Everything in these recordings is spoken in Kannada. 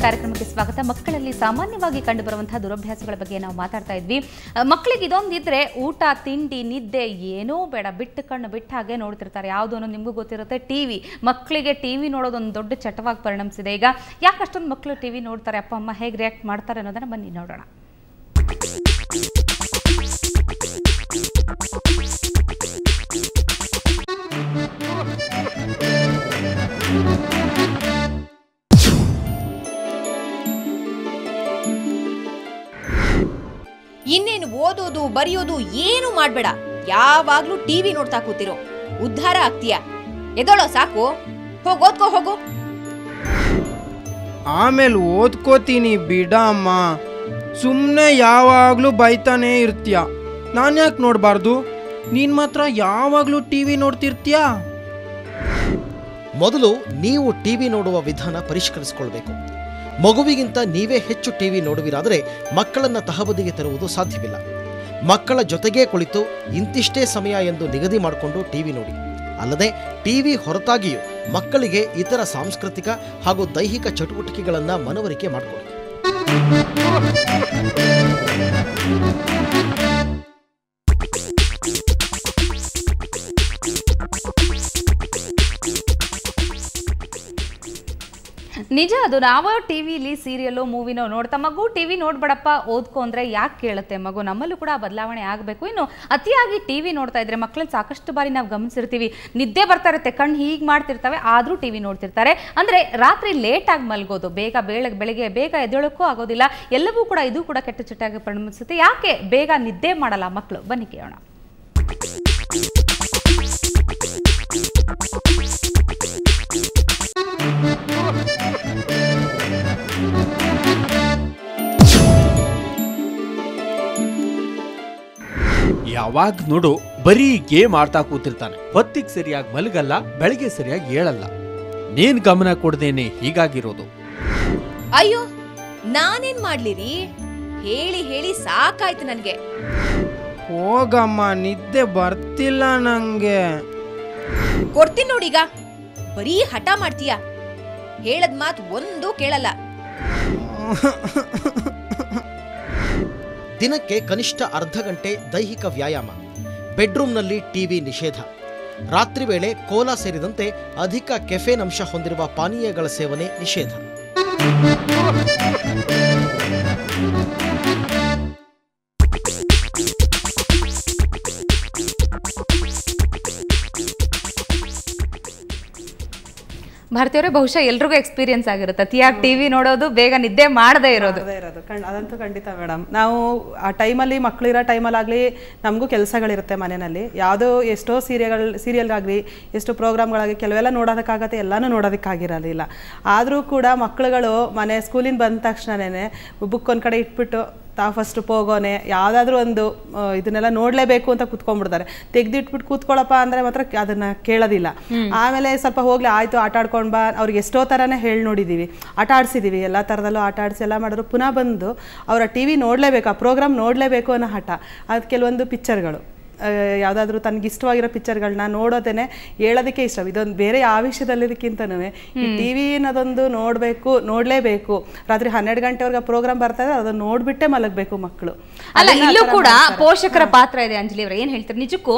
ಕಾರ್ಯಕ್ರಮಕ್ಕೆ ಸ್ವಾಗತ. ಮಕ್ಕಳಲ್ಲಿ ಸಾಮಾನ್ಯವಾಗಿ ಕಂಡುಬರುವಂತಹ ದುರಭ್ಯಾಸಗಳ ಬಗ್ಗೆ ನಾವು ಮಾತಾಡ್ತಾ ಇದ್ವಿ. ಮಕ್ಕಳಿಗೆ ಇದೊಂದಿದ್ರೆ ಊಟ ತಿಂಡಿ ನಿದ್ದೆ ಏನೋ ಬೇಡ, ಬಿಟ್ಟು ಕಣ್ಣು ಬಿಟ್ಟ ಹಾಗೆ ನೋಡ್ತಿರ್ತಾರೆ. ಯಾವುದು ಅನ್ನೋದು ನಿಮಗೂ ಗೊತ್ತಿರುತ್ತೆ, ಟಿವಿ. ಮಕ್ಕಳಿಗೆ ಟಿವಿ ನೋಡೋದೊಂದು ದೊಡ್ಡ ಚಟವಾಗಿ ಪರಿಣಮಿಸಿದೆ. ಈಗ ಯಾಕೆ ಅಷ್ಟೊಂದು ಮಕ್ಕಳು ಟಿವಿ ನೋಡ್ತಾರೆ, ಅಪ್ಪ ಅಮ್ಮ ಹೇಗೆ ರಿಯಾಕ್ಟ್ ಮಾಡ್ತಾರೆ ಅನ್ನೋದನ್ನ ಬನ್ನಿ ನೋಡೋಣ. ಇನ್ನೇನು ಓದೋದು ಬರೆಯೋದು ಏನು ಮಾಡ್ಬೇಡ, ಯಾವಾಗ್ಲೂ ಟಿವಿ ನೋಡ್ತಾ ಕೂತಿರೋ. ಉದ್ಧಾರ ಆಗ್ತೀಯಾ? ಎದೋಳೋ ಸಾಕು, ಹೋಗ್ ಓದ್ಕೋ ಹೋಗು. ಆಮೇಲೆ ಓದ್ಕೋತೀನಿ ಬಿಡಮ್ಮ. ಸುಮ್ಮನೆ ಯಾವಾಗಲೂ ಬೈತಾನೇ ಇರ್ತೀಯ. ನಾನು ಯಾಕೆ ನೋಡಬಾರ್ದು? ನೀನು ಮಾತ್ರ ಯಾವಾಗಲೂ ಟಿವಿ ನೋಡ್ತಿರ್ತೀಯ. ಮೊದಲು ನೀವು ಟಿವಿ ನೋಡುವ ವಿಧಾನ ಪರಿಷ್ಕರಿಸಿಕೊಳ್ಬೇಕು. ಮಗುವಿಗಿಂತ ನೀವೇ ಹೆಚ್ಚು ಟಿವಿ ನೋಡುವಿರಾದರೆ ಮಕ್ಕಳನ್ನು ತಹಬದಿಗೆ ತರುವುದು ಸಾಧ್ಯವಿಲ್ಲ. ಮಕ್ಕಳ ಜೊತೆಗೇ ಕುಳಿತು ಇಂತಿಷ್ಟೇ ಸಮಯ ಎಂದು ನಿಗದಿ ಮಾಡಿಕೊಂಡು ಟಿವಿ ನೋಡಿ. ಅಲ್ಲದೆ ಟಿವಿ ಹೊರತಾಗಿಯೂ ಮಕ್ಕಳಿಗೆ ಇತರ ಸಾಂಸ್ಕೃತಿಕ ಹಾಗೂ ದೈಹಿಕ ಚಟುವಟಿಕೆಗಳನ್ನು ಮನವರಿಕೆ ಮಾಡಿಕೊಡಿ. ನಿಜ, ಅದು ನಾವು ಟಿವಿಲಿ ಸೀರಿಯಲ್ಲು ಮೂವಿನೋ ನೋಡ್ತಾ ಮಗು ಟಿವಿ ನೋಡ್ಬೇಡಪ್ಪ ಓದ್ಕೊ ಅಂದ್ರೆ ಯಾಕೆ ಕೇಳುತ್ತೆ ಮಗು? ನಮ್ಮಲ್ಲೂ ಕೂಡ ಬದಲಾವಣೆ ಆಗಬೇಕು. ಇನ್ನು ಅತಿಯಾಗಿ ಟಿವಿ ನೋಡ್ತಾ ಇದ್ರೆ ಮಕ್ಕಳಲ್ಲಿ ಸಾಕಷ್ಟು ಬಾರಿ ನಾವು ಗಮನಿಸಿರ್ತೀವಿ, ನಿದ್ದೆ ಬರ್ತಾ ಇರುತ್ತೆ, ಕಣ್ಣು ಹೀಗೆ ಮಾಡ್ತಿರ್ತವೆ, ಆದರೂ ಟಿವಿ ನೋಡ್ತಿರ್ತಾರೆ. ಅಂದರೆ ರಾತ್ರಿ ಲೇಟಾಗಿ ಮಲ್ಗೋದು, ಬೆಳಗ್ಗೆ ಬೇಗ ಎದ್ದೇಳೋಕ್ಕೂ ಆಗೋದಿಲ್ಲ. ಎಲ್ಲವೂ ಕೂಡ ಇದು ಕೂಡ ಕೆಟ್ಟ ಚಟಾಗಿ ಪರಿಣಮಿಸುತ್ತೆ. ಯಾಕೆ ಬೇಗ ನಿದ್ದೆ ಮಾಡಲ್ಲ ಮಕ್ಕಳು? ಬನ್ನಿ ಕೇಳೋಣ. ಯಾವಾಗ ನೋಡು ಬರೀ ಗೇಮ್ ಆಡ್ತಾ ಕೂತಿರ್ತಾನೆ. ಹೊತ್ತಿಗೆ ಸರಿಯಾಗಿ ಮಲಗಲ್ಲ, ಬೆಳಗ್ಗೆ ಸರಿಯಾಗಿ ಏಳಲ್ಲ. ನೀನ್ ಗಮನ ಕೊಡದೇನೆ ಹೀಗಾಗಿರೋದು. ಅಯ್ಯೋ, ನಾನೇನ್ ಮಾಡ್ಲಿರಿ? ಹೇಳಿ ಹೇಳಿ ಸಾಕಾಯ್ತು ನನ್ಗೆ. ಹೋಗಮ್ಮ, ನಿದ್ದೆ ಬರ್ತಿಲ್ಲ ನಂಗೆ. ಕೊಡ್ತೀನಿ ನೋಡೀಗ. ಬರೀ ಹಠ ಮಾಡ್ತೀಯ, ಹೇಳದ್ ಮಾತು ಒಂದು ಕೇಳಲ್ಲ. ದಿನಕ್ಕೆ ಕನಿಷ್ಠ ಅರ್ಧ ಗಂಟೆ ದೈಹಿಕ ವ್ಯಾಯಾಮ. ಬೆಡ್ರೂಮ್ನಲ್ಲಿ ಟಿವಿ ನಿಷೇಧ. ರಾತ್ರಿ ವೇಳೆ ಕೋಲಾ ಸೇರಿದಂತೆ ಅಧಿಕ ಕೆಫೇನ್ ಅಂಶ ಹೊಂದಿರುವ ಪಾನೀಯಗಳ ಸೇವನೆ ನಿಷೇಧ. ಭಾರತೀಯರೇ ಬಹುಶಃ ಎಲ್ರಿಗೂ ಎಕ್ಸ್ಪೀರಿಯನ್ಸ್ ಆಗಿರುತ್ತೆ ಅತಿಯಾಗಿ ಟಿವಿ ನೋಡೋದು, ಬೇಗ ನಿದ್ದೆ ಮಾಡದೇ ಇರೋದು. ಅದಂತೂ ಖಂಡಿತ ಮೇಡಮ್. ನಾವು ಆ ಟೈಮಲ್ಲಿ ಮಕ್ಕಳಿರೋ ಟೈಮಲ್ಲಾಗಲಿ ನಮಗೂ ಕೆಲಸಗಳಿರುತ್ತೆ ಮನೆಯಲ್ಲಿ. ಯಾವುದೋ ಎಷ್ಟೋ ಸೀರಿಯಲ್ಗಾಗಲಿ ಎಷ್ಟೋ ಪ್ರೋಗ್ರಾಮ್ಗಳಾಗಲಿ ಕೆಲವೆಲ್ಲ ನೋಡೋದಕ್ಕಾಗತ್ತೆ, ಎಲ್ಲನೂ ನೋಡೋದಕ್ಕಾಗಿರೋದಿಲ್ಲ. ಆದರೂ ಕೂಡ ಮಕ್ಕಳುಗಳು ಮನೆ ಸ್ಕೂಲಿಂದ ಬಂದ ತಕ್ಷಣನೇ ಬುಕ್ ಒಂದು ಕಡೆ ಇಟ್ಬಿಟ್ಟು ತಾವು ಫಸ್ಟ್ ಹೋಗೋನೆ ಯಾವುದಾದ್ರೂ ಒಂದು ಇದನ್ನೆಲ್ಲ ನೋಡಲೇಬೇಕು ಅಂತ ಕೂತ್ಕೊಂಡ್ಬಿಡ್ತಾರೆ. ತೆಗೆದಿಟ್ಬಿಟ್ಟು ಕೂತ್ಕೊಳ್ಳಪ್ಪ ಅಂದರೆ ಮಾತ್ರ ಅದನ್ನು ಕೇಳೋದಿಲ್ಲ. ಆಮೇಲೆ ಸ್ವಲ್ಪ ಹೋಗ್ಲಿ ಆಯಿತು ಆಟ ಆಡ್ಕೊಂಡು ಬಾ, ಅವ್ರಿಗೆ ಎಷ್ಟೋ ಥರನೇ ಹೇಳಿ ನೋಡಿದ್ದೀವಿ, ಆಟ ಆಡಿಸಿದ್ದೀವಿ, ಎಲ್ಲ ಥರದಲ್ಲೂ ಆಟ ಆಡಿಸಿ ಎಲ್ಲ ಮಾಡಿದ್ರು ಪುನಃ ಬಂದು ಅವರ ಟಿ ವಿ ನೋಡಲೇಬೇಕು, ಆ ಪ್ರೋಗ್ರಾಮ್ ನೋಡಲೇಬೇಕು ಅನ್ನೋ ಹಠ. ಅದು ಕೆಲವೊಂದು ಪಿಕ್ಚರ್ಗಳು ಯಾವುದಾದ್ರೂ ತನಗಿಷ್ಟವಾಗಿರೋ ಪಿಕ್ಚರ್ಗಳನ್ನ ನೋಡೋದೇನೆ ಹೇಳೋದಕ್ಕೆ ಇಷ್ಟ. ಇದೊಂದು ಬೇರೆ ಯಾವ ವಿಷಯದಲ್ಲಿದ್ದಕ್ಕಿಂತನೂ ಈ ಟಿ ವಿ ಅನ್ನೋದೊಂದು ನೋಡಲೇಬೇಕು. ರಾತ್ರಿ 12 ಗಂಟೆವರೆಗೆ ಪ್ರೋಗ್ರಾಮ್ ಬರ್ತಾ ಇದೆ, ಅದನ್ನು ನೋಡ್ಬಿಟ್ಟೆ ಮಲಗಬೇಕು ಮಕ್ಕಳು. ಅಲ್ಲ, ಇಲ್ಲೂ ಕೂಡ ಪೋಷಕರ ಪಾತ್ರ ಇದೆ. ಅಂಜಲಿ ಅವ್ರ ಏನ್ ಹೇಳ್ತಾರೆ? ನಿಜಕ್ಕೂ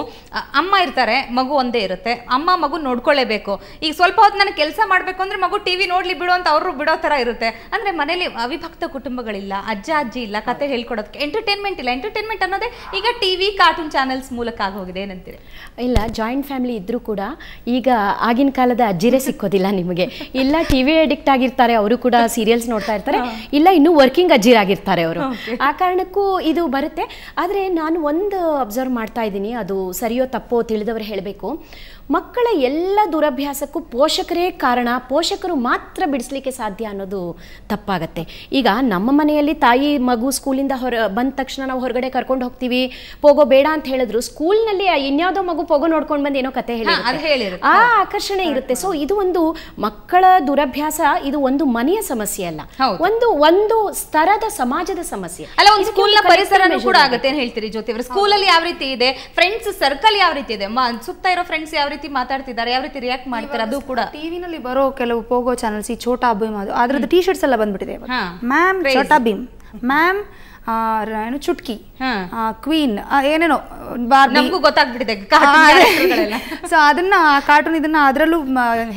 ಅಮ್ಮ ಇರ್ತಾರೆ, ಮಗು ಒಂದೇ ಇರುತ್ತೆ, ಅಮ್ಮ ಮಗು ನೋಡ್ಕೊಳ್ಳೇಬೇಕು. ಈಗ ಸ್ವಲ್ಪ ಹೊತ್ತು ನನಗೆ ಕೆಲಸ ಮಾಡ್ಬೇಕು ಅಂದ್ರೆ ಮಗು ಟಿವಿ ನೋಡ್ಲಿ ಬಿಡು ಅಂತ ಅವರು ಬಿಡೋ ತರ ಇರುತ್ತೆ. ಅಂದ್ರೆ ಮನೇಲಿ ಅವಿಭಕ್ತ ಕುಟುಂಬಗಳಿಲ್ಲ, ಅಜ್ಜ ಅಜ್ಜಿ ಇಲ್ಲ, ಕತೆ ಹೇಳ್ಕೊಡೋದಕ್ಕೆ ಎಂಟರ್ಟೈನ್ಮೆಂಟ್ ಇಲ್ಲ. ಎಂಟರ್ಟೈನ್ಮೆಂಟ್ ಅನ್ನೋದೇ ಈಗ ಟಿವಿ ಕಾರ್ಟೂನ್ ಚಾನೆಲ್ಸ್ ಮೂಲಕ ಆಗೋಗಿದೆ. ಏನಂತೀರಿ? ಇಲ್ಲ, ಜಾಯಿಂಟ್ ಫ್ಯಾಮಿಲಿ ಇದ್ರೂ ಕೂಡ ಈಗ ಆಗಿನ ಕಾಲದ ಅಜ್ಜಿರೇ ಸಿಕ್ಕೋದಿಲ್ಲ ನಿಮಗೆ. ಇಲ್ಲ ಟಿವಿ ಅಡಿಕ್ಟ್ ಆಗಿರ್ತಾರೆ, ಅವರು ಕೂಡ ಸೀರಿಯಲ್ಸ್ ನೋಡ್ತಾ ಇರ್ತಾರೆ, ಇಲ್ಲ ಇನ್ನೂ ವರ್ಕಿಂಗ್ ಅಜ್ಜಿರಾಗಿರ್ತಾರೆ ಅವರು. ಆ ಕಾರಣಕ್ಕೂ ಇದು ಬರುತ್ತೆ. ಆದರೆ ನಾನು ಒಂದು ಅಬ್ಸರ್ವ್ ಮಾಡ್ತಾ ಇದ್ದೀನಿ, ಅದು ಸರಿಯೋ ತಪ್ಪೋ ತಿಳಿದವರು ಹೇಳಬೇಕು. ಮಕ್ಕಳ ಎಲ್ಲ ದುರಭ್ಯಾಸಕ್ಕೂ ಪೋಷಕರೇ ಕಾರಣ, ಪೋಷಕರು ಮಾತ್ರ ಬಿಡಿಸ್ಲಿಕ್ಕೆ ಸಾಧ್ಯ ಅನ್ನೋದು ತಪ್ಪಾಗತ್ತೆ. ಈಗ ನಮ್ಮ ಮನೆಯಲ್ಲಿ ತಾಯಿ ಮಗು ಸ್ಕೂಲಿಂದ ಬಂದ ತಕ್ಷಣ ನಾವು ಹೊರಗಡೆ ಕರ್ಕೊಂಡು ಹೋಗ್ತೀವಿ, ಪೋಗೋ ಬೇಡ ಅಂತ ಹೇಳಿದ್ರು ಸ್ಕೂಲ್ನಲ್ಲಿ ಇನ್ಯಾವುದೋ ಮಗು ಪೋಗೋ ನೋಡ್ಕೊಂಡು ಬಂದು ಏನೋ ಕತೆ ಹೇಳಿ ಆ ಆಕರ್ಷಣೆ ಇರುತ್ತೆ. ಸೊ ಇದು ಒಂದು ಮಕ್ಕಳ ದುರಭ್ಯಾಸ, ಇದು ಒಂದು ಮನೆಯ ಸಮಸ್ಯೆ ಅಲ್ಲ, ಒಂದು ಸ್ತರದ ಸಮಾಜದ ಸಮಸ್ಯೆ ಅಲ್ಲ. ಒಂದು ಸ್ಕೂಲ್ ನ ಪರಿಸರನೂ ಕೂಡ ಆಗುತ್ತೆ. ಏನ್ ಹೇಳ್ತೀರಿ ಜ್ಯೋತಿ ಅವರು? ಸ್ಕೂಲಲ್ಲಿ ಯಾವ ರೀತಿ ಇದೆ, ಫ್ರೆಂಡ್ಸ್ ಸರ್ಕಲ್ ಯಾವ ರೀತಿ ಇದೆ, ಸುತ್ತ ಇರೋ ಫ್ರೆಂಡ್ಸ್ ಯಾವ ರೀತಿ ರೀತಿ ಮಾತಾಡ್ತಿದ್ದಾರೆ, ಯಾವ ರೀತಿ ರಿಯಾಕ್ಟ್ ಮಾಡ್ತಾರೆ ಅದು ಕೂಡ. ಟಿವಿನಲ್ಲಿ ಬರೋ ಕೆಲವು ಪೋಗೋ ಚಾನಲ್ಸ್, ಈ ಛೋಟಾ ಭೀಮ್ ಅದು ಅದ್ರದ್ದು ಟಿ ಶರ್ಟ್ಸ್ ಎಲ್ಲ ಬಂದ್ಬಿಟ್ಟಿದೆ ma'am, Chhota Bheem ma'am, Chutki, queen, ಏನೇನೋ ನಮಗೂ ಗೊತ್ತಾಗ್ಬಿಟ್ಟಿದೆ. ಸೊ ಅದನ್ನ ಕಾರ್ಟೂನ್ ಇದನ್ನ ಅದರಲ್ಲೂ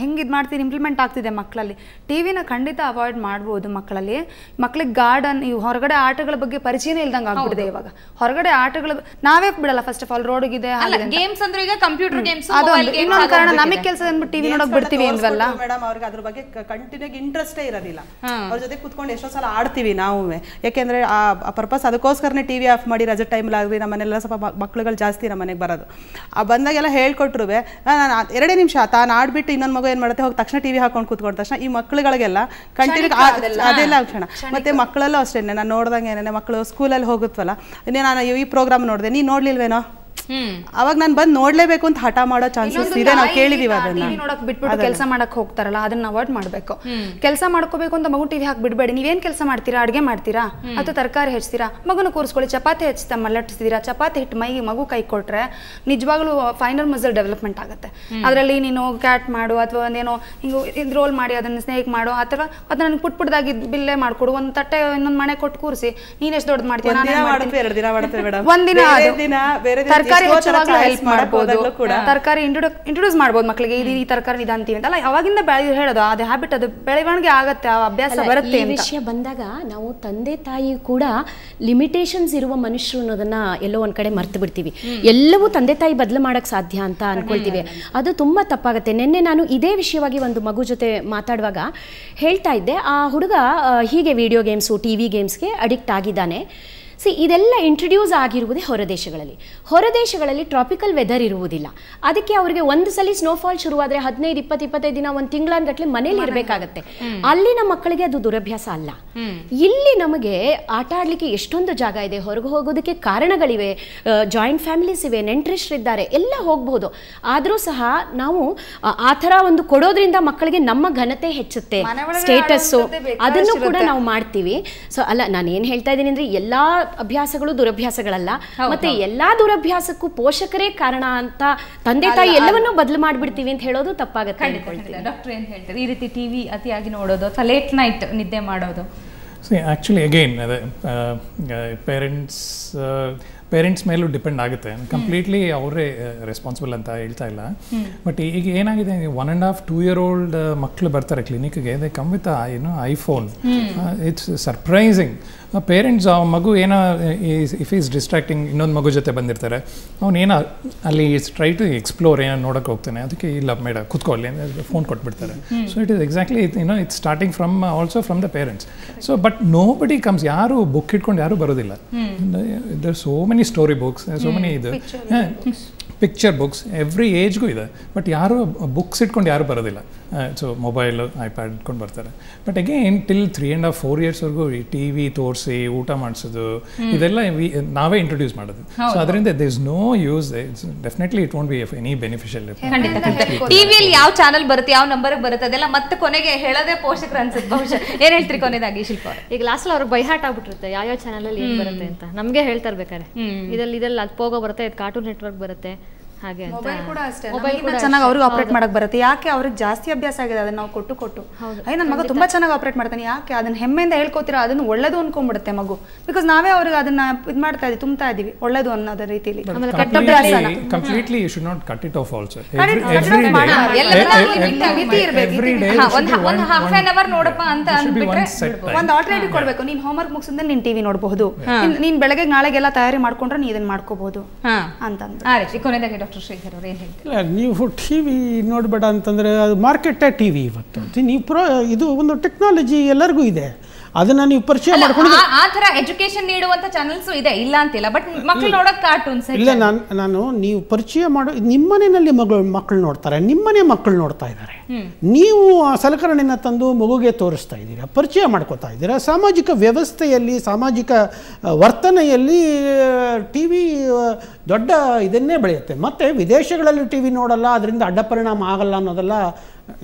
ಹೆಂಗೆ ಇದು ಮಾಡ್ತೀರಿ ಇಂಪ್ಲಿಮೆಂಟ್ ಆಗ್ತಿದೆ ಮಕ್ಕಳಲ್ಲಿ. ಟಿವಿನ ಖಂಡಿತ ಅವಾಯ್ಡ್ ಮಾಡ್ಬೋದು ಮಕ್ಕಳಲ್ಲಿ. ಮಕ್ಕಳಿಗೆ ಗಾರ್ಡನ್, ಇವು ಹೊರಗಡೆ ಆಟಗಳ ಬಗ್ಗೆ ಪರಿಚಯನೇ ಇಲ್ದಂಗೆ ಆಗ್ಬಿಟ್ಟಿದೆ ಇವಾಗ. ಹೊರಗಡೆ ಆಟಗಳು ನಾವೇ ಬಿಡಲ್ಲ ಫಸ್ಟ್ ಆಫ್ ಆಲ್, ರೋಡ್ಗಿದೆ ಗೇಮ್ಸ್ ಅಂದ್ರೆ ಈಗ ಕಂಪ್ಯೂಟರ್ ಗೇಮ್ಸ್. ಇನ್ನೊಂದು ಕಾರಣ ನಮಗೆ ಕೆಲಸ ಅಂದ್ಬಿಟ್ಟು ಟಿವಿ ನೋಡಕ್ ಬಿಡ್ತೀವಿ ಅಂದ್ವಲ್ಲ ಮೇಡಮ್, ಅವ್ರಿಗೆ ಅದ್ರ ಬಗ್ಗೆ ಕಂಟಿನ್ಯೂ ಇಂಟ್ರೆಸ್ಟೇ ಇರೋದಿಲ್ಲ. ಅವ್ರ ಜೊತೆ ಕುತ್ಕೊಂಡು ಎಷ್ಟೋ ಸಲ ಆಡ್ತೀವಿ ನಾವು, ಯಾಕೆಂದ್ರೆ ಆ ಪರ್ಪಸ್ ಅದಕ್ಕೋಸ್ಕರನೇ ಟಿವಿ ಆಫ್ ಮಾಡಿ ರಜೆ ಟೈಮ್ಲಾಗ್ರಿ ನಮ್ಮ ಮನೆಲ್ಲ ಸ್ವಲ್ಪ ಮಕ್ಳುಗಳು ಜಾಸ್ತಿ ನಮ್ಮ ಮನೆಗೆ ಬರೋದು. ಬಂದಾಗೆಲ್ಲ ಹೇಳ್ಕೊಟ್ರು ನಾನು 2 ನಿಮಿಷ ತಾನು ಆಡ್ಬಿಟ್ಟು ಇನ್ನೊಂದು ಮಗು ಏನು ಮಾಡುತ್ತೆ, ಹೋಗಿ ತಕ್ಷಣ ಟಿವಿ ಹಾಕೊಂಡು ಕೂತ್ಕೊಂಡ ತಕ್ಷಣ ಈ ಮಕ್ಳುಗಳಿಗೆಲ್ಲ ಕಂಟಿನ್ಯೂ ಅದೆಲ್ಲ ಕ್ಷಣ. ಮತ್ತೆ ಮಕ್ಕಳಲ್ಲೂ ಅಷ್ಟೇ, ನಾನು ನೋಡ್ದಂಗೆ ಏನೇನೆ ಮಕ್ಕಳು ಸ್ಕೂಲಲ್ಲಿ ಹೋಗುತ್ತವಲ್ಲ, ನಾನು ಈ ಪ್ರೋಗ್ರಾಮ್ ನೋಡಿದೆ, ನೀನು ನೋಡ್ಲಿಲ್ವೇನೋ, ಅವಾಗ ನಾನು ಬಂದು ನೋಡ್ಲೇಬೇಕು ಅಂತ ಹಠ ಮಾಡೋ ಚಾನ್ಸಸ್ ಇದೆ. ನಾವು ಕೇಳಿದೀವಿ ಅದನ್ನ. ನೋಡಕ್ ಬಿಟ್ಬಿಟ್ಟು ಕೆಲಸ ಮಾಡಕ್ ಹೋಗ್ತಾರಲ್ಲ, ಅದನ್ನ ಅವಾಯ್ಡ್ ಮಾಡ್ಬೇಕು. ಕೆಲಸ ಮಾಡ್ಕೋಬೇಕು ಅಂತ ಮಗು ಟಿವಿ ಹಾಕಿ ಬಿಡ್ಬೇಡಿ. ನೀವೇನ್ ಕೆಲಸ ಮಾಡ್ತೀರಾ, ಅಡ್ಗೆ ಮಾಡ್ತೀರಾ ಅಥವಾ ತರಕಾರಿ ಹೆಚ್ಚ್ತೀರಾ, ಮಗುನ ಕೂರಿಸ್ಕೊಳ್ಳಿ. ಚಪಾತಿ ಹೆಚ್ಚುತ್ತಾ ಮಲ್ಲಟ್ಟಿಸ್ತೀರಾ, ಚಪಾತಿ ಹಿಟ್ಟು ಮಗು ಕೈ ಕೊಟ್ರೆ ನಿಜವಾಗ್ಲೂ ಫೈನಲ್ ಮಸಲ್ ಡೆವಲಪ್ಮೆಂಟ್ ಆಗುತ್ತೆ. ಅದರಲ್ಲಿ ನೀನು ಕ್ಯಾಟ್ ಮಾಡು ಅಥವಾ ಒಂದೇನೋ ಹಿಂಗೆ ರೋಲ್ ಮಾಡಿ ಅದನ್ನ ಸ್ನೇಕ್ ಮಾಡು, ಅಥವಾ ಅದನ್ನ ನನಗೆ ಪುಟ್ದಾಗಿ ಬಿಲ್ಲೆ ಮಾಡ್ಕೊಡು, ಒಂದ್ ತಟ್ಟೆ ಇನ್ನೊಂದ್ ಮನೆ ಕೊಟ್ಟು ಕೂರಿಸಿ, ನೀನ್ ಎಷ್ಟು ದೊಡ್ಡದು ಮಾಡ್ತೀಯ, ಒಂದಿನ ತರಕಾರಿ ಹೆಚ್ಚುವಾಗಲೂ ಹೆಲ್ಪ್ ಮಾಡಬಹುದು. ತರಕಾರಿ ಇಂಟ್ರೊಡ್ಯೂಸ್ ಮಾಡಬಹುದು ಮಕ್ಕಳಿಗೆ, ಈ ತರಕಾರಿ ಇದು ಅಂತೀವಿ ಅಂತಲ್ಲ, ಅವಾಗಿಂದ ಹೇಳೋದು ಅದು ಹ್ಯಾಬಿಟ್, ಅದು ಬೆಳವಣಿಗೆ ಆಗತ್ತೆ, ಆ ಅಭ್ಯಾಸ ಬರುತ್ತೆ. ಈ ವಿಷಯ ಬಂದಾಗ ನಾವು ತಂದೆ ತಾಯಿ ಕೂಡ ಲಿಮಿಟೇಷನ್ಸ್ ಇರುವ ಮನುಷ್ಯರು ಅನ್ನೋದನ್ನ ಎಲ್ಲೋ ಒಂದ್ ಕಡೆ ಮರ್ತು ಬಿಡ್ತೀವಿ. ಎಲ್ಲವೂ ತಂದೆ ತಾಯಿ ಬದಲು ಮಾಡಕ್ ಸಾಧ್ಯ ಅಂತ ಅನ್ಕೊಳ್ತೀವಿ, ಅದು ತುಂಬಾ ತಪ್ಪಾಗುತ್ತೆ. ನಿನ್ನೆ ನಾನು ಇದೇ ವಿಷಯವಾಗಿ ಒಂದು ಮಗು ಜೊತೆ ಮಾತಾಡುವಾಗ ಹೇಳ್ತಾ ಇದ್ದೆ, ಆ ಹುಡುಗ ಹೀಗೆ ವಿಡಿಯೋ ಗೇಮ್ಸು, ಟಿವಿ ಗೇಮ್ಸ್ಗೆ ಅಡಿಕ್ಟ್ ಆಗಿದ್ದಾನೆ. ಇದೆಲ್ಲ ಇಂಟ್ರೊಡ್ಯೂಸ್ ಆಗಿರುವುದೇ ಹೊರದೇಶಗಳಲ್ಲಿ ಟ್ರಾಪಿಕಲ್ ವೆದರ್ ಇರುವುದಿಲ್ಲ. ಅದಕ್ಕೆ ಅವರಿಗೆ ಒಂದು ಸಲ ಸ್ನೋಫಾಲ್ ಶುರುವಾದರೆ 15-20-25 ದಿನ, ಒಂದು ತಿಂಗಳಾನ್ಗಟ್ಲೆ ಮನೇಲಿ ಇರಬೇಕಾಗತ್ತೆ. ಅಲ್ಲಿನ ಮಕ್ಕಳಿಗೆ ಅದು ದುರಭ್ಯಾಸ ಅಲ್ಲ. ಇಲ್ಲಿ ನಮಗೆ ಆಟ ಆಡ್ಲಿಕ್ಕೆ ಎಷ್ಟೊಂದು ಜಾಗ ಇದೆ, ಹೊರಗೆ ಹೋಗೋದಕ್ಕೆ ಕಾರಣಗಳಿವೆ, ಜಾಯಿಂಟ್ ಫ್ಯಾಮಿಲೀಸ್ ಇವೆ, ನೆಂಟರಿಷ್ಟರಿದ್ದಾರೆ, ಎಲ್ಲ ಹೋಗ್ಬೋದು. ಆದರೂ ಸಹ ನಾವು ಆ ಥರ ಒಂದು ಕೊಡೋದ್ರಿಂದ ಮಕ್ಕಳಿಗೆ ನಮ್ಮ ಘನತೆ ಹೆಚ್ಚುತ್ತೆ, ಸ್ಟೇಟಸ್ಸು ಅದನ್ನು ಕೂಡ ನಾವು ಮಾಡ್ತೀವಿ. ಸೊ ಅಲ್ಲ, ನಾನು ಏನು ಹೇಳ್ತಾ ಇದ್ದೀನಿ ಅಂದರೆ ಎಲ್ಲಾ ಅಭ್ಯಾಸಗಳು ದುರಭ್ಯಾಸಗಳಲ್ಲ, ಮತ್ತೆ ಎಲ್ಲಾ ದುರಭ್ಯಾಸಕ್ಕೂ ಪೋಷಕರೇ ಕಾರಣ ಅಂತ ತಂದೆ ತಾಯಿ ಎಲ್ಲವನ್ನೂ ಬದಲು ಮಾಡ್ಬಿಡ್ತೀವಿ ಅಂತ ಹೇಳೋದು ತಪ್ಪಾಗುತ್ತೆ. ಡಾಕ್ಟರ್ ಏನ್ ಹೇಳ್ತಾರೆ ಈ ರೀತಿ ಟಿವಿ ಅತಿಯಾಗಿ ನೋಡೋದು ಅಥವಾ ಲೇಟ್ ನೈಟ್ ನಿದ್ದೆ ಮಾಡೋದು? ಆ್ಯಕ್ಚುಲಿ ಅಗೈನ್ ಅದೇ ಪೇರೆಂಟ್ಸ್ ಮೇಲೂ ಡಿಪೆಂಡ್ ಆಗುತ್ತೆ. ಕಂಪ್ಲೀಟ್ಲಿ ಅವರೇ ರೆಸ್ಪಾನ್ಸಿಬಲ್ ಅಂತ ಹೇಳ್ತಾ ಇಲ್ಲ. ಬಟ್ ಈಗ ಏನಾಗಿದೆ, 1.5-2 year old ಮಕ್ಕಳು ಬರ್ತಾರೆ ಕ್ಲಿನಿಕ್ಗೆ, they come with iPhone. It's surprising. Parents ಆ ಮಗು ಏನೋ ಇಫ್ ಈಸ್ ಡಿಸ್ಟ್ರಾಕ್ಟಿಂಗ್, ಇನ್ನೊಂದು ಮಗು ಜೊತೆ ಬಂದಿರ್ತಾರೆ, ಅವನೇನೋ ಅಲ್ಲಿ ಟ್ರೈ ಟು ಎಕ್ಸ್ಪ್ಲೋರ್ ಏನೋ ನೋಡೋಕೆ ಹೋಗ್ತಾನೆ, ಅದಕ್ಕೆ ಇಲ್ಲ ಮೇಡ ಕೂತ್ಕೊಳ್ಳಿ ಅಂದರೆ ಫೋನ್ ಕೊಟ್ಬಿಡ್ತಾರೆ. So it is exactly it's starting from also from the parents. So but nobody comes, ಯಾರು ಬುಕ್ ಇಟ್ಕೊಂಡು ಯಾರು ಬರೋದಿಲ್ಲ. There so many story books, so many ಇದು ಪಿಕ್ಚರ್ ಬುಕ್ಸ್ ಎವ್ರಿ ಏಜ್ಗೂ ಇದೆ. ಬಟ್ ಯಾರು ಬುಕ್ಸ್ ಇಟ್ಕೊಂಡು ಯಾರು ಬರೋದಿಲ್ಲ. ಸೊ ಮೊಬೈಲು ಐಪ್ಯಾಡ್ ಇಟ್ಕೊಂಡು ಬರ್ತಾರೆ. ಬಟ್ ಅಗೇನ್ ಟಿಲ್ 3.5-4 yearsವರೆಗೂ ಈ ಟಿ ವಿ ತೋರಿಸಿ ಊಟ ಮಾಡಿಸೋದು ಇದೆಲ್ಲ ನಾವೇ ಇಂಟ್ರೊಡ್ಯೂಸ್ ಮಾಡೋದು. ಸೊ ಅದರಿಂದ there is no use, definitely it won't be any beneficial. ಟಿವಿಯಲ್ಲಿ ಯಾವ ಚಾನಲ್ ಬರುತ್ತೆ, ಯಾವ ನಂಬರ್ ಬರುತ್ತೆ, ಅದೆಲ್ಲ ಮತ್ತೆ ಕೊನೆಗೆ ಹೇಳೋದೇ ಪೋಷಕರು ಅನ್ಸುತ್ತೆ ಬಹುಶಃ. ಏನ್ ಹೇಳ್ತೀರಿ ಕೊನೆಯದಾಗಿ ಶಿಲ್ಪ? ಈಗ ಲಾಸ್ಟ್ ಅವ್ರಿಗೆ ಬೈಹಾಟ್ ಆಗ್ಬಿಟ್ಟಿರುತ್ತೆ ಯಾವ ಚಾನಲ್ ಅಲ್ಲಿ ಏನ್ ಬರುತ್ತೆ ಅಂತ. ನಮ್ಗೆ ಹೇಳ್ತಾ ಇರ್ಬೇಕಾರೆ ಇದೆಲ್ಲ ಅದು ಪೋಗೋ ಬರುತ್ತೆ, ಇದು ಕಾರ್ಟೂನ್ ನೆಟ್ವರ್ಕ್ ಬರುತ್ತೆ, ಹಾಗೆ ಮೊಬೈಲ್ ಕೂಡ ಅಷ್ಟೇ ಚೆನ್ನಾಗಿ ಅವ್ರಿಗೆ ಆಪರೇಟ್ ಮಾಡಕ್ ಬರುತ್ತೆ. ಯಾಕೆ ಅವ್ರಿಗೆ ಜಾಸ್ತಿ ಅಭ್ಯಾಸ ಆಗಿದೆ ಅದನ್ನ ನಾವು ಕೊಟ್ಟು ನನ್ನ ಮಗ ತುಂಬಾ ಚೆನ್ನಾಗಿ ಆಪರೇಟ್ ಮಾಡ್ತಾನೆ, ಯಾಕೆ ಅದನ್ನ ಹೆಮ್ಮೆಯಿಂದ ಹೇಳ್ಕೊತೀರಾ, ಅದನ್ನ ಒಳ್ಳೇದು ಅನ್ಕೊಂಡ್ಬಿಡುತ್ತೆ ಮಗು. ಬಿಕಾಸ್ ನಾವೇ ಅವ್ರಿಗೆ ಅದನ್ನ ಇದು ಮಾಡ್ತಾ ಇದೀವಿ, ತುಂಬ್ತಾ ಇದೀವಿ ಒಳ್ಳೇದು ಅನ್ನೋದ ರೀತಿಲಿ. Completely you should not cut it off also. ಒಂದು ಹಾಫ್ ಆನ್ ಅವರ್ ನೋಡಪ್ಪ ಅಂತ ಅಂದ್ಬಿಟ್ರೆ ಒಂದು ಆಲ್ಟರ್ನೇಟಿವ್ ಕೊಡ್ಬೇಕು. ನೀನ್ ಹೋಮ್ವರ್ಕ್ ಮುಗಿಸಿದ್ರೆ ನೀನ್ ಟಿವಿ ನೋಡಬಹುದು, ನೀನ್ ಬೆಳಗ್ಗೆ ನಾಳೆಗೆಲ್ಲ ತಯಾರಿ ಮಾಡ್ಕೊಂಡ್ರೆ ನೀ ಇದನ್ನ ಮಾಡ್ಕೋಬಹುದು ಅಂತ. ಕೊನೆಯದಾಗಿ ಡಾಕ್ಟರ್ ಶ್ರೀಧರ್ ಅವರು ಏನು ಹೇಳ್ತೀವಿ? ಇಲ್ಲ, ನೀವು ಟಿ ವಿ ನೋಡಬೇಡ ಅಂತಂದರೆ ಅದು ಮಾರ್ಕೆಟೇ ಟಿ ವಿ ಇವತ್ತು. ನೀವು ಇದು ಒಂದು ಟೆಕ್ನಾಲಜಿ ಎಲ್ಲರಿಗೂ ಇದೆ, ಅದನ್ನ ನೀವು ಪರಿಚಯ ಮಾಡ್ಕೊಂಡು ಆ ತರ ಎಜುಕೇಶನ್ ನೀಡುವಂತ ಚಾನೆಲ್ಸ್ ಇದೆ, ಇಲ್ಲ ಅಂತಿಲ್ಲ. ಬಟ್ ಮಕ್ಕಳು ನೋಡೋಕೆ ಕಾರ್ಟೂನ್ಸ್ ಇಲ್ಲ. ನಾನು ನೀವು ಪರಿಚಯ ಮಾಡೋ ನಿಮ್ಮನೆಯಲ್ಲಿ ಮಕ್ಕಳು ನೋಡ್ತಾರೆ, ನಿಮ್ಮನೆ ಮಕ್ಕಳು ನೋಡ್ತಾ ಇದ್ದಾರೆ, ನೀವು ಆ ಸಲಕರಣೆನ ತಂದು ಮಗುಗೆ ತೋರಿಸ್ತಾ ಇದ್ದೀರಾ, ಪರಿಚಯ ಮಾಡ್ಕೋತಾ ಇದ್ದೀರಾ. ಸಾಮಾಜಿಕ ವ್ಯವಸ್ಥೆಯಲ್ಲಿ, ಸಾಮಾಜಿಕ ವರ್ತನೆಯಲ್ಲಿ ಟಿ ವಿ ದೊಡ್ಡ ಇದನ್ನೇ ಬೆಳೆಯುತ್ತೆ. ಮತ್ತು ವಿದೇಶಗಳಲ್ಲಿ ಟಿ ವಿ ನೋಡಲ್ಲ, ಅದರಿಂದ ಅಡ್ಡ ಪರಿಣಾಮ ಆಗಲ್ಲ ಅನ್ನೋದೆಲ್ಲ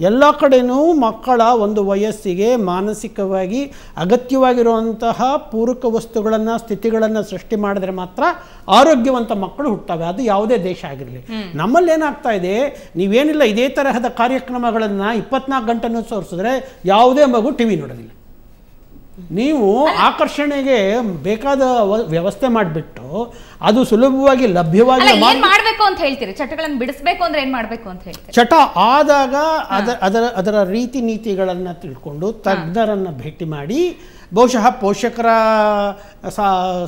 ಎಲ್ಲ ಕಡೆನೂ ಮಕ್ಕಳ ಒಂದು ವಯಸ್ಸಿಗೆ ಮಾನಸಿಕವಾಗಿ ಅಗತ್ಯವಾಗಿರುವಂತಹ ಪೂರಕ ವಸ್ತುಗಳನ್ನು ಸ್ಥಿತಿಗಳನ್ನು ಸೃಷ್ಟಿ ಮಾಡಿದ್ರೆ ಮಾತ್ರ ಆರೋಗ್ಯವಂತ ಮಕ್ಕಳು ಹುಟ್ಟುತ್ತವೆ. ಅದು ಯಾವುದೇ ದೇಶ ಆಗಿರಲಿ. ನಮ್ಮಲ್ಲಿ ಏನಾಗ್ತಾ ಇದೆ, ನೀವೇನಿಲ್ಲ ಇದೇ ತರಹದ ಕಾರ್ಯಕ್ರಮಗಳನ್ನು 24 ಗಂಟೆನೂ ತೋರಿಸಿದ್ರೆ ಯಾವುದೇ ಮಗು ಟಿವಿ ನೋಡೋದಿಲ್ಲ. ನೀವು ಆಕರ್ಷಣೆಗೆ ಬೇಕಾದ ವ್ಯವಸ್ಥೆ ಮಾಡಿಬಿಟ್ಟು ಅದು ಸುಲಭವಾಗಿ ಲಭ್ಯವಾಗಿ ಮಾಡಬೇಕು ಅಂತ ಹೇಳ್ತೀರಿ, ಚಟಗಳನ್ನು ಬಿಡಿಸಬೇಕು ಅಂದ್ರೆ ಏನ್ ಮಾಡಬೇಕು ಅಂತ ಹೇಳ್ತೀರಿ? ಚಟ ಆದಾಗ ಅದರ ರೀತಿ ನೀತಿಗಳನ್ನು ತಿಳ್ಕೊಂಡು ತಜ್ಞರನ್ನು ಭೇಟಿ ಮಾಡಿ, ಬಹುಶಃ ಪೋಷಕರ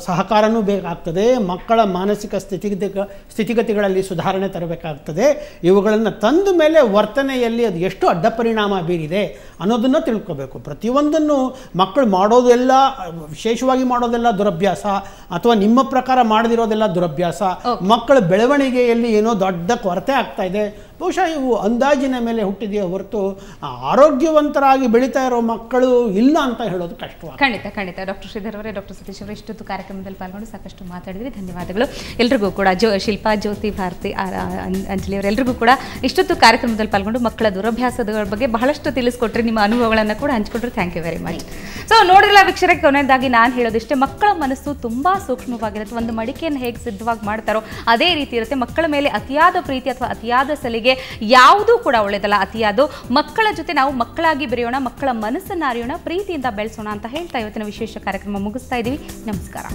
ಸಹಕಾರನೂ ಬೇಕಾಗ್ತದೆ, ಮಕ್ಕಳ ಮಾನಸಿಕ ಸ್ಥಿತಿಗತಿಗಳಲ್ಲಿ ಸುಧಾರಣೆ ತರಬೇಕಾಗ್ತದೆ. ಇವುಗಳನ್ನು ತಂದ ಮೇಲೆ ವರ್ತನೆಯಲ್ಲಿ ಅದು ಎಷ್ಟು ಅಡ್ಡ ಪರಿಣಾಮ ಬೀರಿದೆ ಅನ್ನೋದನ್ನು ತಿಳ್ಕೋಬೇಕು. ಪ್ರತಿಯೊಂದನ್ನು ಮಕ್ಕಳು ಮಾಡೋದೆಲ್ಲ, ವಿಶೇಷವಾಗಿ ಮಾಡೋದೆಲ್ಲ ದುರಭ್ಯಾಸ, ಅಥವಾ ನಿಮ್ಮ ಪ್ರಕಾರ ಮಾಡದಿರೋದೆಲ್ಲ ದುರಭ್ಯಾಸ. ಮಕ್ಕಳ ಬೆಳವಣಿಗೆಯಲ್ಲಿ ಏನೋ ದೊಡ್ಡ ಕೊರತೆ ಆಗ್ತಾ ಇದೆ. ಬಹುಶಃ ಇವು ಅಂದಾಜಿನ ಮೇಲೆ ಹುಟ್ಟಿದೆಯೇ ಹೊರತು ಆರೋಗ್ಯವಂತರಾಗಿ ಬೆಳೀತಾ ಇರೋ ಮಕ್ಕಳು ಇಲ್ಲ ಅಂತ ಹೇಳೋದು ಕಷ್ಟವಾಗ್ತದೆ. ಖಂಡಿತ. ಡಾಕ್ಟರ್ ಶ್ರೀಧರ್ ಅವರೇ, ಡಾಕ್ಟರ್ ಸತೀಶ್ ಅವರೇ, ಇಷ್ಟೊತ್ತು ಕಾರ್ಯಕ್ರಮದಲ್ಲಿ ಪಾಲ್ಗೊಂಡು ಸಾಕಷ್ಟು ಮಾತಾಡಿದ್ರಿ. ಧನ್ಯವಾದಗಳು ಎಲ್ರಿಗೂ ಕೂಡ. ಶಿಲ್ಪಾ, ಜ್ಯೋತಿ, ಭಾರತಿ, ಅಂಜಲಿ ಅವರೆಲ್ಲರಿಗೂ ಕೂಡ ಇಷ್ಟೊತ್ತು ಕಾರ್ಯಕ್ರಮದಲ್ಲಿ ಪಾಲ್ಗೊಂಡು ಮಕ್ಕಳ ದುರಭ್ಯಾಸದ ಬಗ್ಗೆ ಬಹಳಷ್ಟು ತಿಳಿಸ್ಕೊಟ್ರಿ, ನಿಮ್ಮ ಅನುಭವಗಳನ್ನು ಕೂಡ ಹಂಚಿಕೊಟ್ರಿ. Thank you very much. So ನೋಡಿಲ್ಲ ವೀಕ್ಷಕರೇ, ಕೊನೆಯದಾಗಿ ನಾನು ಹೇಳೋದಿಷ್ಟೇ, ಮಕ್ಕಳ ಮನಸ್ಸು ತುಂಬಾ ಸೂಕ್ಷ್ಮವಾಗಿರುತ್ತೆ. ಒಂದು ಮಡಿಕೆಯನ್ನು ಹೇಗೆ ಸಿದ್ಧವಾಗಿ ಮಾಡ್ತಾರೋ ಅದೇ ರೀತಿ ಇರುತ್ತೆ. ಮಕ್ಕಳ ಮೇಲೆ ಅತಿಯಾದ ಪ್ರೀತಿ ಅಥವಾ ಅತಿಯಾದ ಸಲಿಗೆ ಯಾವುದೂ ಕೂಡ ಒಳ್ಳೆಯದಲ್ಲ. ಅತಿಯಾದ ಮಕ್ಕಳ ಜೊತೆ ನಾವು ಮಕ್ಕಳಾಗಿ ಬೆರೆಯೋಣ, ಮಕ್ಕಳ ಮನಸ್ಸನ್ನು ಅರಿಯೋಣ, ಪ್ರೀತಿಯಿಂದ ಬೆಳೆಸೋಣ ಅಂತ ಹೇಳ್ತಾ ಇವತ್ತಿನ ವಿಶೇಷ ಕಾರ್ಯಕ್ರಮ ಮುಗಿಸ್ತಾ ಇದ್ದೀವಿ. ನಮಸ್ಕಾರ.